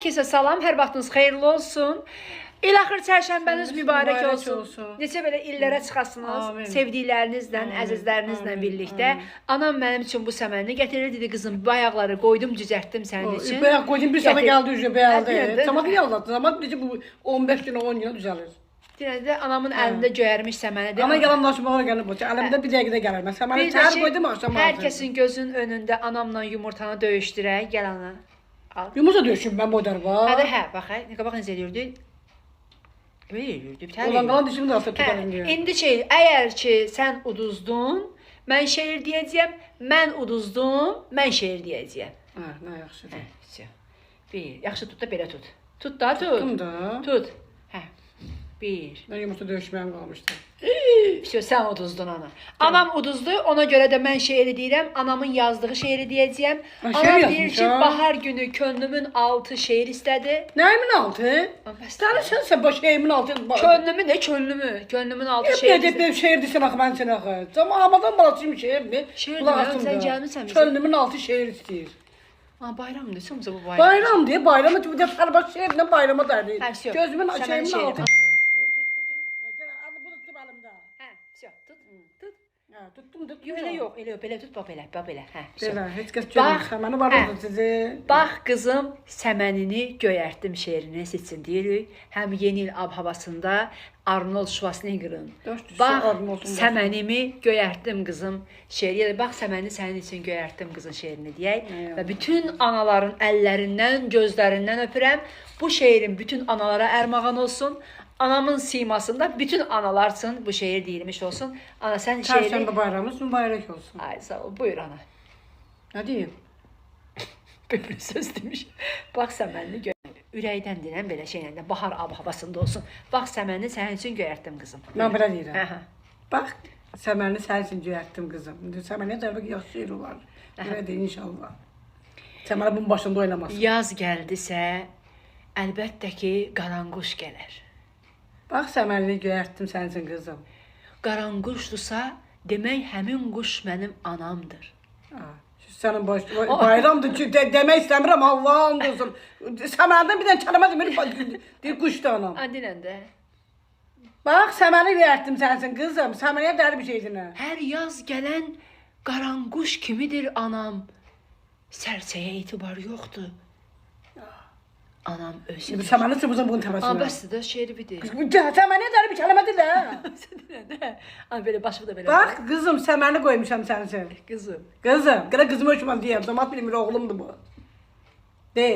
Kəsə salam, hər vaxtınız xeyirli olsun. İl axır çərşənbəniz mübarək olsun. Neçə belə illərə çıxasınız, sevdiklərinizlə, əzizlərinizlə birlikdə. Anam mənim üçün bu səməni gətirir, dedi qızım, bu ayaqları qoydum, cüzərtdim sənin üçün. Bayaq qoydum, bir sana gəldi, bəyəldi. Cəmat niyə anlattın? Cəmat necə bu 15 günə, 10 günə düzəlir. Deyəndə anamın əlində göyərmiş səmənidir. Ana yalanlaşmağa gəlib bu. Əlimdə bir dəqiqədə gəlir. Mən səməni çağır qoydum, axşam aldım. Hər kəsin gözünün önündə anamla yumurtanı döyüşdürək, gəl ana. Yumurta döyüşüm mən boydar var. Hə, bax, qabaq necə eləyirdi? Belə eləyirdi, bir tane. Ulan qalan dişimi də atıb tutarım deyə. İndi əgər ki, sən uduzdun, mən şeir deyəcəyəm, mən uduzdum, mən şeir deyəcəyəm. Hə, nə yaxşıdır. Bir, yaxşı tut da belə tut. Tut da, tut. Tuttum da. Tut. Hə, bir. Mən yumurta döyüşməyəm qalmışdı. Sən uduzdun ana. Anam uduzdu, ona görə də mən şeiri deyirəm, anamın yazdığı şeiri deyəcəyəm. Anam deyir ki, bahar günü könlümün altı şeir istədi. Nəyimin altı? Danışırsan bu şeirimin altı. Könlümü ne könlümü? Könlümün altı şeir istədi. Hep şeir desin axı mən sənə axı. Cama hamadan balasıyım şeir mi? Şeir deyirəm, sən gəlmirsən bizə. Könlümün altı şeir istəyir. Bayram desəmsə bu bayram. Bayram deyə bayramı bu da fərbaş şeirlə bayrama dərdi. Gözümün şeirimin altı. Elə yox, belə tut, bax belə. Hə. Belə, heç kəs görmür. Səməni var oldu sizi. Bax qızım, səmənini göyərtdim şeirini seçsin deyirik. Həm yeni il ab-havasında Arnold Schwarzenegger'in bax səmənimi göyərtdim qızım şeiri. Bax səməni sənin üçün göyərtdim qızın şeirini deyək və bütün anaların əllərindən, gözlərindən öpürəm. Bu şeirin bütün analara ərmağan olsun. Anamın simasında bütün analar üçün bu şeir deyilmiş olsun. Ana sən şeiri... Çərşənbə bayramınız mübarək olsun. Ay sağ ol, buyur ana. Nə deyim? Böyle söz demiş. Bax səmənini ürəkdən deyirəm belə şeylə, bahar ab-havasında olsun. Bax səməni sənin üçün göyərtdim qızım. Mən belə deyirəm. Bax səməni sənin üçün göyərtdim qızım. Səməni də yaxşı şeir olar. Belə deyim inşallah. Səməni bunun başında oynamasın. Yaz gəldisə, əlbəttə ki, qaranquş gələr. Bax səmənini göyərtdim sənin üçün qızım. Qaranquşdursa, demək həmin quş mənim anamdır. Sənin bayramdır ki, demək istəmirəm, Allah and olsun. Səməndən bir dənə kəlmə demir, deyir quşdur anam. Dinən də. Bax səməni göyərtdim sənin üçün qızım, səməniyə dəri bir şeydir nə? Hər yaz gələn qaranquş kimidir anam. Sərsəyə etibar yoxdur. Anam özü. Səməni çıxmısan bunun təbəssümə. Bəsdir də şeiri bidir. Səməniyə dəri bir kəlmə deyil də. Belə başımı da belə. Bax qızım, səməni qoymuşam sənin üçün. Qızım. Qızım, qızım hökmən deyəm, damat bilmir, oğlumdur bu. De.